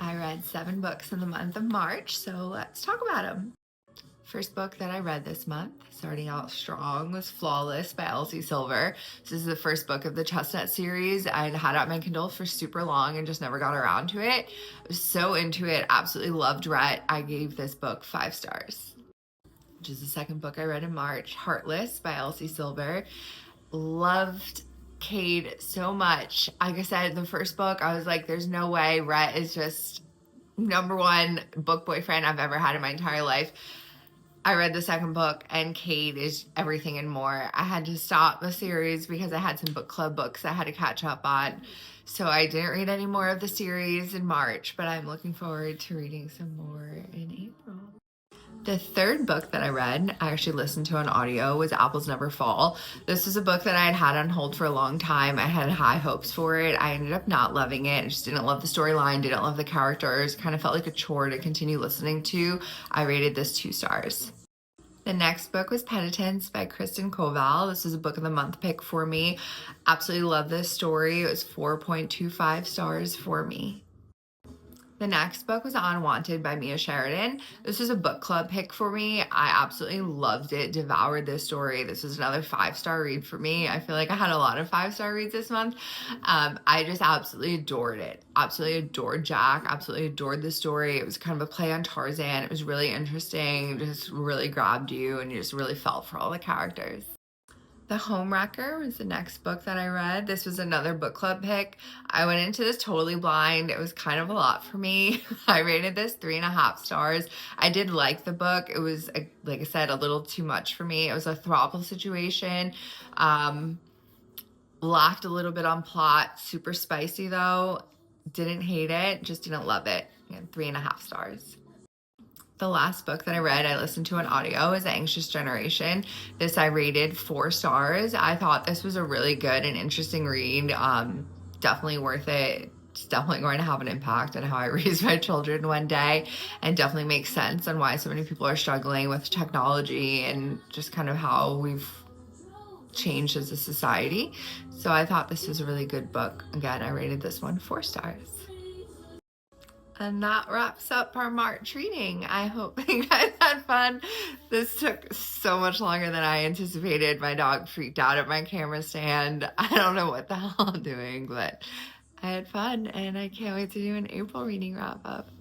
I read 7 books in the month of March, so let's talk about them. First book that I read this month, starting out strong, was Flawless by Elsie Silver. This is the first book of the Chestnut series. I'd had it on my Kindle for super long and just never got around to it. I was so into it, absolutely loved Rhett. I gave this book 5 stars. Which is the second book I read in March, Heartless by Elsie Silver. Loved Cade so much. Like I said, the first book, I was like, there's no way Rhett is just #1 book boyfriend I've ever had in my entire life. I read the second book and Cade is everything and more. I had to stop the series because I had some book club books I had to catch up on. So I didn't read any more of the series in March, but I'm looking forward to reading some more in April. The third book that I read, I actually listened to on audio, was Apples Never Fall. This was a book that I had had on hold for a long time. I had high hopes for it. I ended up not loving it. I just didn't love the storyline, didn't love the characters, kind of felt like a chore to continue listening to. I rated this 2 stars. The next book was Penitence by Kristen Koval. This is a book of the month pick for me. Absolutely love this story. It was 4.25 stars for me. The next book was Unwanted by Mia Sheridan. This was a book club pick for me. I absolutely loved it, devoured this story. This was another 5-star read for me. I feel like I had a lot of 5-star reads this month. I just absolutely adored it. Absolutely adored Jack, absolutely adored the story. It was kind of a play on Tarzan. It was really interesting, just really grabbed you and you just really felt for all the characters. The Homewrecker was the next book that I read. This was another book club pick. I went into this totally blind. It was kind of a lot for me. I rated this 3.5 stars. I did like the book. It was, like I said, a little too much for me. It was a throuple situation. Lacked a little bit on plot. Super spicy though. Didn't hate it. Just didn't love it. Again, 3.5 stars. The last book that I read, I listened to on audio, is Anxious Generation. This I rated 4 stars. I thought this was a really good and interesting read. Definitely worth it. It's definitely going to have an impact on how I raise my children one day, and definitely makes sense on why so many people are struggling with technology and just kind of how we've changed as a society. So I thought this was a really good book. Again, I rated this one 4 stars. And that wraps up our March reading. I hope you guys had fun. This took so much longer than I anticipated. My dog freaked out at my camera stand. I don't know what the hell I'm doing, but I had fun and I can't wait to do an April reading wrap up.